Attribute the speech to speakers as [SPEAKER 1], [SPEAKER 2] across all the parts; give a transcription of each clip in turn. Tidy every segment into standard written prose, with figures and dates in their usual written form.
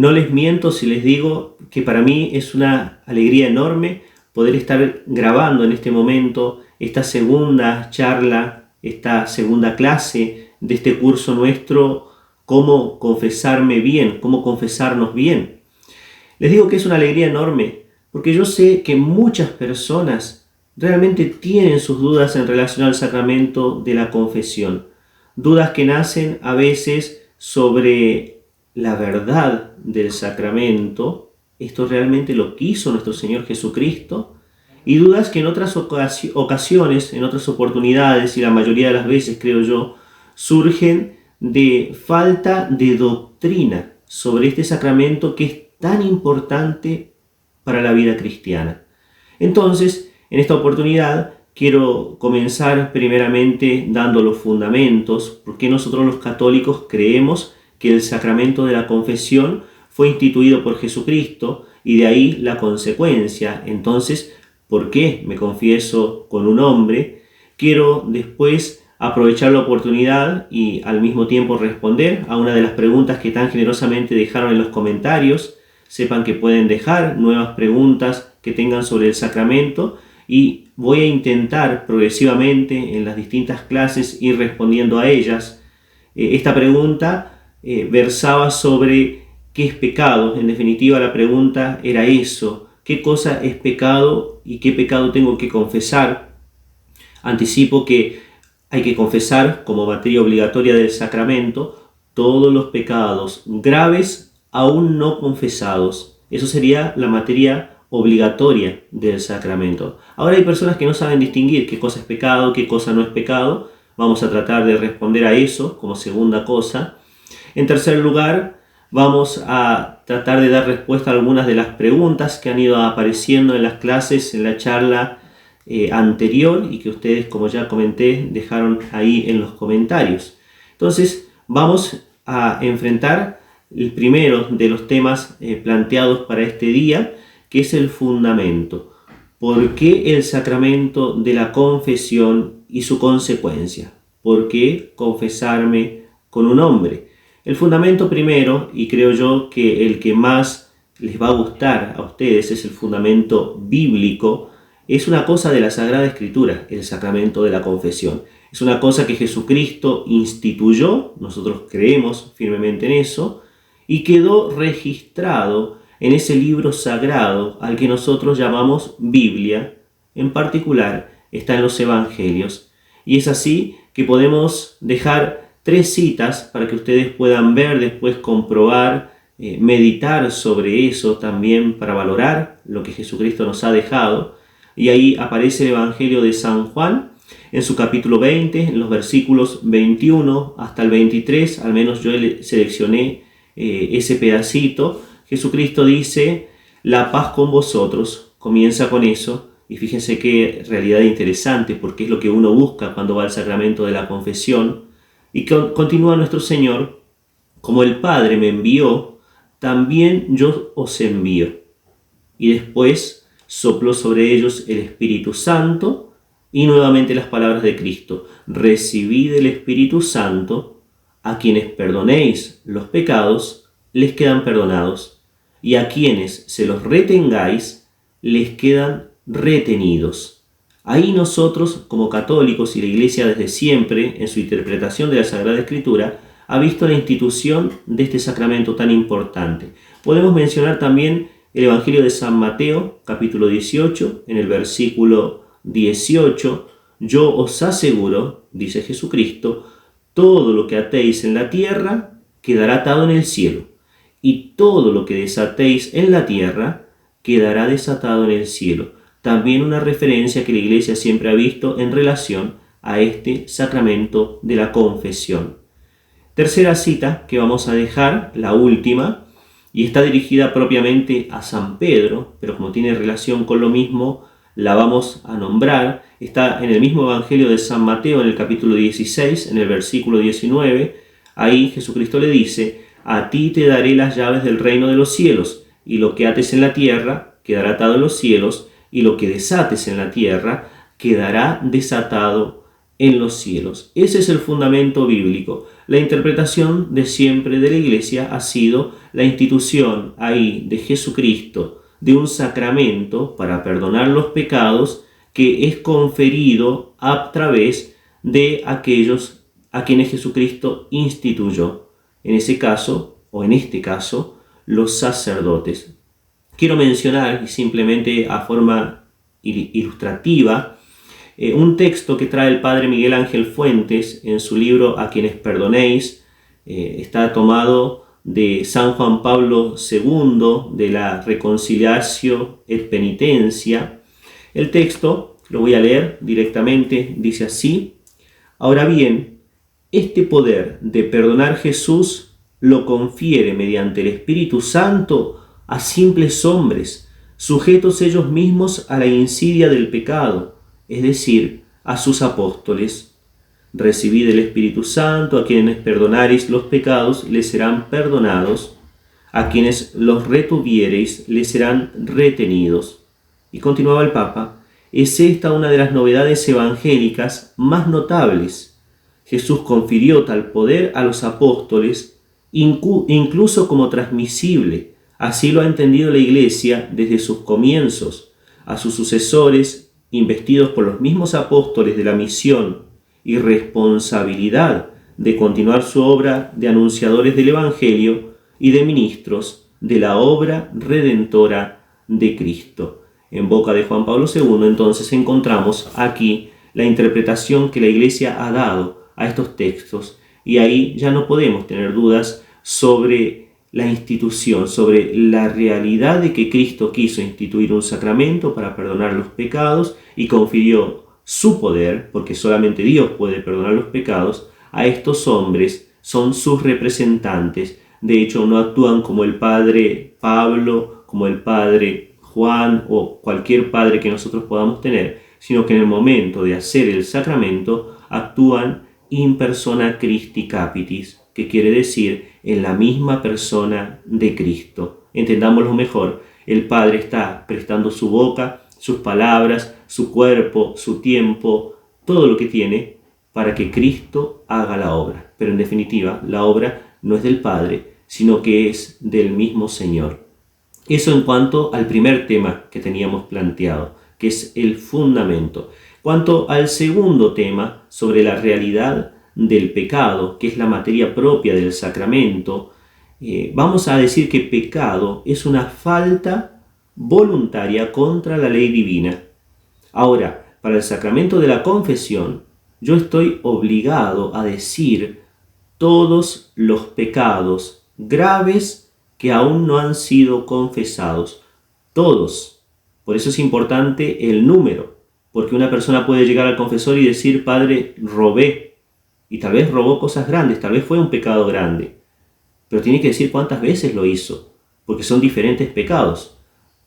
[SPEAKER 1] No les miento si les digo que para mí es una alegría enorme poder estar grabando en este momento esta segunda charla, esta segunda clase de este curso nuestro, cómo confesarme bien, cómo confesarnos bien. Les digo que es una alegría enorme porque yo sé que muchas personas realmente tienen sus dudas en relación al sacramento de la confesión. Dudas que nacen a veces sobre la verdad del sacramento. ¿Esto realmente lo quiso nuestro Señor Jesucristo? Y dudas que en otras ocasiones, en otras oportunidades, y la mayoría de las veces creo yo, surgen de falta de doctrina sobre este sacramento que es tan importante para la vida cristiana. Entonces, en esta oportunidad quiero comenzar primeramente dando los fundamentos, porque nosotros los católicos creemos que el sacramento de la confesión fue instituido por Jesucristo y de ahí la consecuencia. Entonces, ¿por qué me confieso con un hombre? Quiero después aprovechar la oportunidad y al mismo tiempo responder a una de las preguntas que tan generosamente dejaron en los comentarios. Sepan que pueden dejar nuevas preguntas que tengan sobre el sacramento y voy a intentar progresivamente en las distintas clases ir respondiendo a ellas. Esta pregunta versaba sobre qué es pecado. En definitiva, la pregunta era eso: ¿qué cosa es pecado y qué pecado tengo que confesar? Anticipo que hay que confesar como materia obligatoria del sacramento todos los pecados graves aún no confesados. Eso sería la materia obligatoria del sacramento. Ahora hay personas que no saben distinguir qué cosa es pecado, qué cosa no es pecado. Vamos a tratar de responder a eso como segunda cosa. En tercer lugar, vamos a tratar de dar respuesta a algunas de las preguntas que han ido apareciendo en las clases, en la charla anterior y que ustedes, como ya comenté, dejaron ahí en los comentarios. Entonces, vamos a enfrentar el primero de los temas planteados para este día, que es el fundamento. ¿Por qué el sacramento de la confesión y su consecuencia? ¿Por qué confesarme con un hombre? El fundamento primero, y creo yo que el que más les va a gustar a ustedes, es el fundamento bíblico. Es una cosa de la Sagrada Escritura, el sacramento de la confesión. Es una cosa que Jesucristo instituyó, nosotros creemos firmemente en eso, y quedó registrado en ese libro sagrado al que nosotros llamamos Biblia. En particular está en los Evangelios. Y es así que podemos dejar 3 citas para que ustedes puedan ver, después comprobar, meditar sobre eso también para valorar lo que Jesucristo nos ha dejado. Y ahí aparece el Evangelio de San Juan en su capítulo 20, en los versículos 21 hasta el 23, al menos yo seleccioné ese pedacito. Jesucristo dice: la paz con vosotros, comienza con eso, y fíjense qué realidad interesante, porque es lo que uno busca cuando va al sacramento de la confesión. Y continúa nuestro Señor: como el Padre me envió, también yo os envío. Y después sopló sobre ellos el Espíritu Santo, y nuevamente las palabras de Cristo: recibid el Espíritu Santo. A quienes perdonéis los pecados, les quedan perdonados, y a quienes se los retengáis, les quedan retenidos. Ahí nosotros, como católicos y la Iglesia desde siempre, en su interpretación de la Sagrada Escritura, ha visto la institución de este sacramento tan importante. Podemos mencionar también el Evangelio de San Mateo, capítulo 18, en el versículo 18, yo os aseguro, dice Jesucristo, todo lo que atéis en la tierra quedará atado en el cielo, y todo lo que desatéis en la tierra quedará desatado en el cielo. También una referencia que la Iglesia siempre ha visto en relación a este sacramento de la confesión. Tercera cita que vamos a dejar, la última, y está dirigida propiamente a San Pedro, pero como tiene relación con lo mismo, la vamos a nombrar. Está en el mismo Evangelio de San Mateo, en el capítulo 16, en el versículo 19. Ahí Jesucristo le dice: a ti te daré las llaves del reino de los cielos, y lo que ates en la tierra quedará atado en los cielos, y lo que desates en la tierra quedará desatado en los cielos. Ese es el fundamento bíblico. La interpretación de siempre de la Iglesia ha sido la institución ahí de Jesucristo, de un sacramento para perdonar los pecados que es conferido a través de aquellos a quienes Jesucristo instituyó. En ese caso, o en este caso, los sacerdotes. Quiero mencionar, y simplemente a forma ilustrativa, un texto que trae el padre Miguel Ángel Fuentes en su libro A quienes perdonéis. Está tomado de San Juan Pablo II, de la Reconciliatio et Penitencia. El texto, lo voy a leer directamente, dice así: ahora bien, este poder de perdonar Jesús lo confiere mediante el Espíritu Santo a simples hombres, sujetos ellos mismos a la insidia del pecado, es decir, a sus apóstoles. Recibid el Espíritu Santo, a quienes perdonareis los pecados les serán perdonados, a quienes los retuviereis les serán retenidos. Y continuaba el Papa: es esta una de las novedades evangélicas más notables. Jesús confirió tal poder a los apóstoles, incluso como transmisible. Así lo ha entendido la Iglesia desde sus comienzos. A sus sucesores, investidos por los mismos apóstoles de la misión y responsabilidad de continuar su obra de anunciadores del Evangelio y de ministros de la obra redentora de Cristo. En boca de Juan Pablo II, entonces, encontramos aquí la interpretación que la Iglesia ha dado a estos textos, y ahí ya no podemos tener dudas sobre la institución, sobre la realidad de que Cristo quiso instituir un sacramento para perdonar los pecados y confirió su poder, porque solamente Dios puede perdonar los pecados, a estos hombres. Son sus representantes. De hecho, no actúan como el padre Pablo, como el padre Juan o cualquier padre que nosotros podamos tener, sino que en el momento de hacer el sacramento actúan in persona Christi Capitis, que quiere decir en la misma persona de Cristo. Entendámoslo mejor: el Padre está prestando su boca, sus palabras, su cuerpo, su tiempo, todo lo que tiene para que Cristo haga la obra. Pero en definitiva, la obra no es del Padre, sino que es del mismo Señor. Eso en cuanto al primer tema que teníamos planteado, que es el fundamento. Cuanto al segundo tema, sobre la realidad del pecado, que es la materia propia del sacramento, vamos a decir que pecado es una falta voluntaria contra la ley divina. Ahora, para el sacramento de la confesión, yo estoy obligado a decir todos los pecados graves que aún no han sido confesados. Todos. Por eso es importante el número, porque una persona puede llegar al confesor y decir: Padre, robé. Y tal vez robó cosas grandes, tal vez fue un pecado grande. Pero tiene que decir cuántas veces lo hizo, porque son diferentes pecados.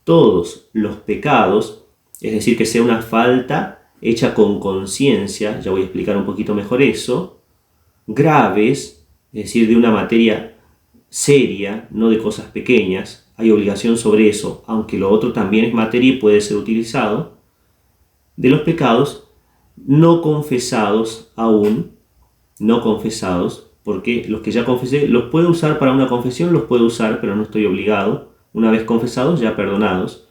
[SPEAKER 1] Todos los pecados, es decir, que sea una falta hecha con conciencia, ya voy a explicar un poquito mejor eso, graves, es decir, de una materia seria, no de cosas pequeñas, hay obligación sobre eso, aunque lo otro también es materia y puede ser utilizado, de los pecados no confesados aún, no confesados, porque los que ya confesé los puedo usar para una confesión, los puedo usar, pero no estoy obligado. Una vez confesados, ya perdonados.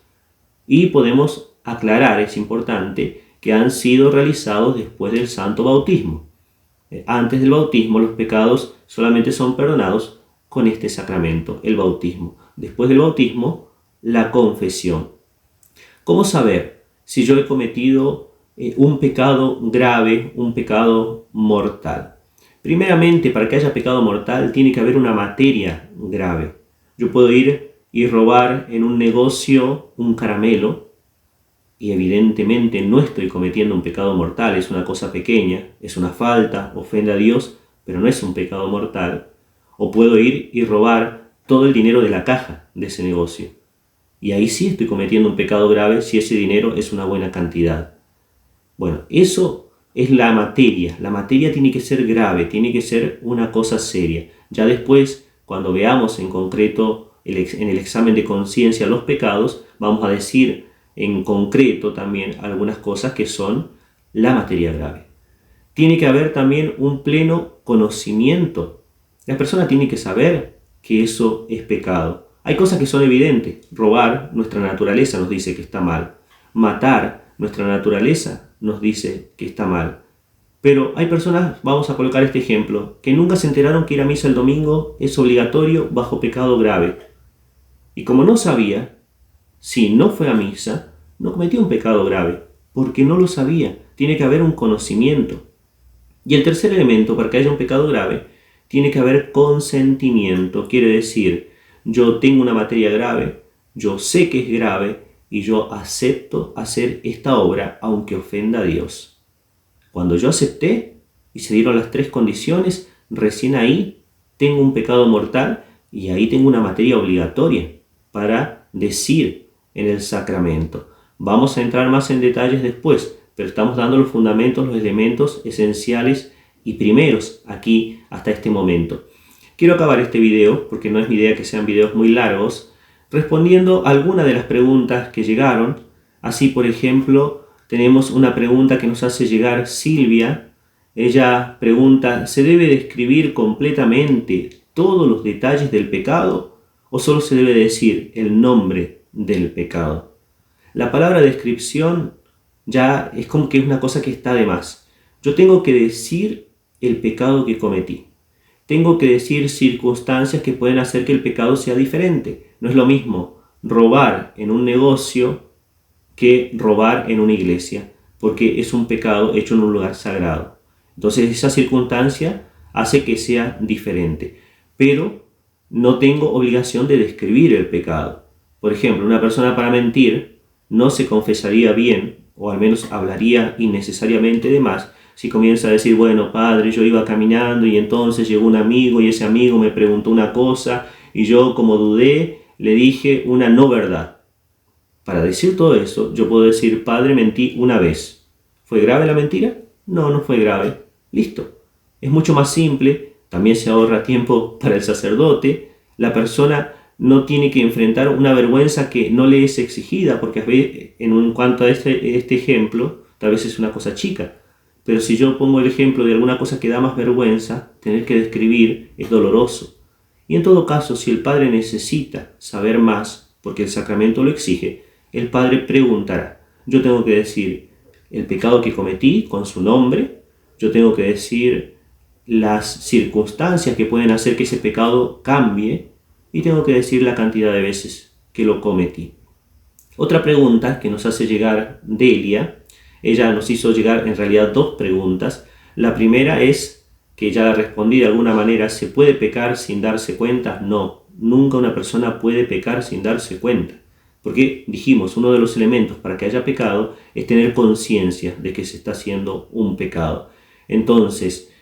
[SPEAKER 1] Y podemos aclarar, es importante, que han sido realizados después del santo bautismo. Antes del bautismo, los pecados solamente son perdonados con este sacramento, el bautismo. Después del bautismo, la confesión. ¿Cómo saber si yo he cometido un pecado grave, un pecado mortal? Primeramente, para que haya pecado mortal, tiene que haber una materia grave. Yo puedo ir y robar en un negocio un caramelo y evidentemente no estoy cometiendo un pecado mortal, es una cosa pequeña, es una falta, ofende a Dios, pero no es un pecado mortal. O puedo ir y robar todo el dinero de la caja de ese negocio. Y ahí sí estoy cometiendo un pecado grave si ese dinero es una buena cantidad. Bueno, eso es la materia. La materia tiene que ser grave, tiene que ser una cosa seria. Ya después, cuando veamos en concreto en el examen de conciencia los pecados, vamos a decir en concreto también algunas cosas que son la materia grave. tiene que haber también un pleno conocimiento. La persona tiene que saber que eso es pecado. Hay cosas que son evidentes. Robar, nuestra naturaleza nos dice que está mal. Matar, nuestra naturaleza nos dice que está mal. Pero hay personas, vamos a colocar este ejemplo, que nunca se enteraron que ir a misa el domingo es obligatorio bajo pecado grave. Y como no sabía, si no fue a misa, no cometió un pecado grave, porque no lo sabía. Tiene que haber un conocimiento. Y el tercer elemento, para que haya un pecado grave, tiene que haber consentimiento. Quiere decir, yo tengo una materia grave, yo sé que es grave y yo acepto hacer esta obra aunque ofenda a Dios. Cuando yo acepté y se dieron las tres condiciones, recién ahí tengo un pecado mortal y ahí tengo una materia obligatoria para decir en el sacramento. Vamos a entrar más en detalles después, pero estamos dando los fundamentos, los elementos esenciales y primeros aquí hasta este momento. Quiero acabar este video, porque no es mi idea que sean videos muy largos, respondiendo a algunas de las preguntas que llegaron. Así, por ejemplo, tenemos una pregunta que nos hace llegar Silvia. Ella pregunta, ¿se debe describir completamente todos los detalles del pecado o solo se debe decir el nombre del pecado? La palabra descripción ya es como que es una cosa que está de más. Yo tengo que decir el pecado que cometí. Tengo que decir circunstancias que pueden hacer que el pecado sea diferente. No es lo mismo robar en un negocio que robar en una iglesia, porque es un pecado hecho en un lugar sagrado. Entonces esa circunstancia hace que sea diferente. Pero no tengo obligación de describir el pecado. Por ejemplo, una persona para mentir no se confesaría bien, o al menos hablaría innecesariamente de más, si comienza a decir, bueno, padre, yo iba caminando y entonces llegó un amigo y ese amigo me preguntó una cosa y yo, como dudé, le dije una no verdad. Para decir todo eso, yo puedo decir, padre, mentí una vez. ¿Fue grave la mentira? No, no fue grave. Listo. Es mucho más simple, también se ahorra tiempo para el sacerdote. La persona no tiene que enfrentar una vergüenza que no le es exigida, porque a veces, en cuanto a este ejemplo, tal vez es una cosa chica. Pero si yo pongo el ejemplo de alguna cosa que da más vergüenza, tener que describir es doloroso. Y en todo caso, si el padre necesita saber más, porque el sacramento lo exige, el padre preguntará. Yo tengo que decir el pecado que cometí con su nombre, yo tengo que decir las circunstancias que pueden hacer que ese pecado cambie y tengo que decir la cantidad de veces que lo cometí. Otra pregunta que nos hace llegar Delia. Ella nos hizo llegar en realidad dos preguntas. La primera es, que ya la respondí de alguna manera, ¿se puede pecar sin darse cuenta? No, nunca una persona puede pecar sin darse cuenta. Porque dijimos, uno de los elementos para que haya pecado es tener conciencia de que se está haciendo un pecado. Entonces,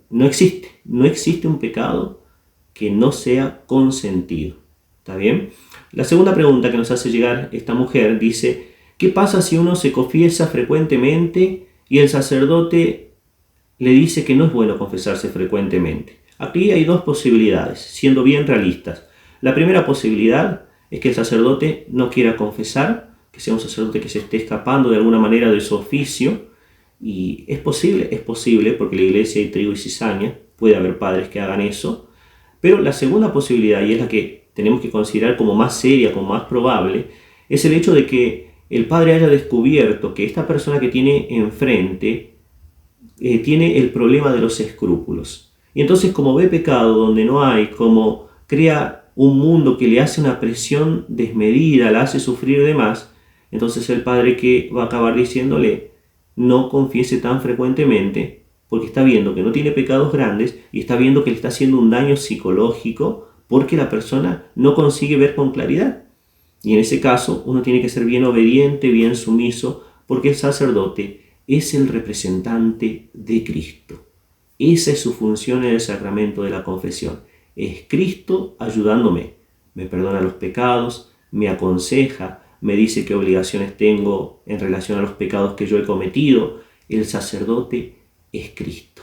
[SPEAKER 1] no existe un pecado que no sea consentido. ¿Está bien? La segunda pregunta que nos hace llegar esta mujer dice, ¿qué pasa si uno se confiesa frecuentemente y el sacerdote le dice que no es bueno confesarse frecuentemente? Aquí hay dos posibilidades, siendo bien realistas. La primera posibilidad es que el sacerdote no quiera confesar, que sea un sacerdote que se esté escapando de alguna manera de su oficio, y es posible, porque en la iglesia hay trigo y cizaña, puede haber padres que hagan eso, pero la segunda posibilidad, y es la que tenemos que considerar como más seria, como más probable, es el hecho de que el padre haya descubierto que esta persona que tiene enfrente tiene el problema de los escrúpulos. Y entonces, como ve pecado donde no hay, como crea un mundo que le hace una presión desmedida, la hace sufrir de más, entonces el padre que va a acabar diciéndole, no confiese tan frecuentemente, porque está viendo que no tiene pecados grandes y está viendo que le está haciendo un daño psicológico porque la persona no consigue ver con claridad. Y en ese caso uno tiene que ser bien obediente, bien sumiso, porque el sacerdote es el representante de Cristo. Esa es su función en el sacramento de la confesión. Es Cristo ayudándome. Me perdona los pecados, me aconseja, me dice qué obligaciones tengo en relación a los pecados que yo he cometido. El sacerdote es Cristo.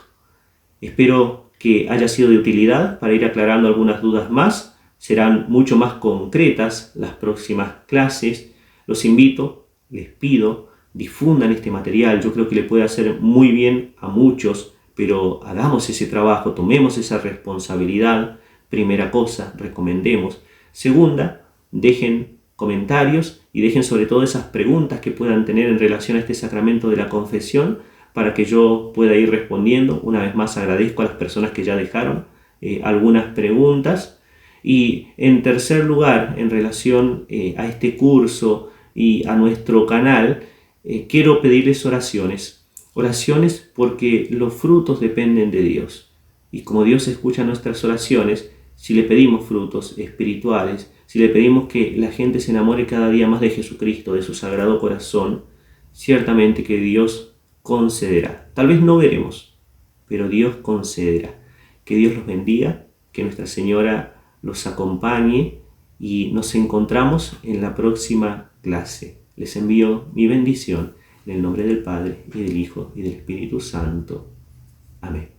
[SPEAKER 1] Espero que haya sido de utilidad para ir aclarando algunas dudas más. Serán mucho más concretas las próximas clases. Los invito, les pido difundan este material. Yo creo que le puede hacer muy bien a muchos, pero hagamos ese trabajo, tomemos esa responsabilidad. Primera cosa, recomendemos. Segunda, dejen comentarios y dejen sobre todo esas preguntas que puedan tener en relación a este sacramento de la confesión para que yo pueda ir respondiendo. Una vez más agradezco a las personas que ya dejaron algunas preguntas. Y en tercer lugar, en relación a este curso y a nuestro canal, quiero pedirles oraciones. Oraciones porque los frutos dependen de Dios. Y como Dios escucha nuestras oraciones, si le pedimos frutos espirituales, si le pedimos que la gente se enamore cada día más de Jesucristo, de su Sagrado Corazón, ciertamente que Dios concederá. Tal vez no veremos, pero Dios concederá. Que Dios los bendiga, que Nuestra Señora los acompañe y nos encontramos en la próxima clase. Les envío mi bendición en el nombre del Padre y del Hijo y del Espíritu Santo. Amén.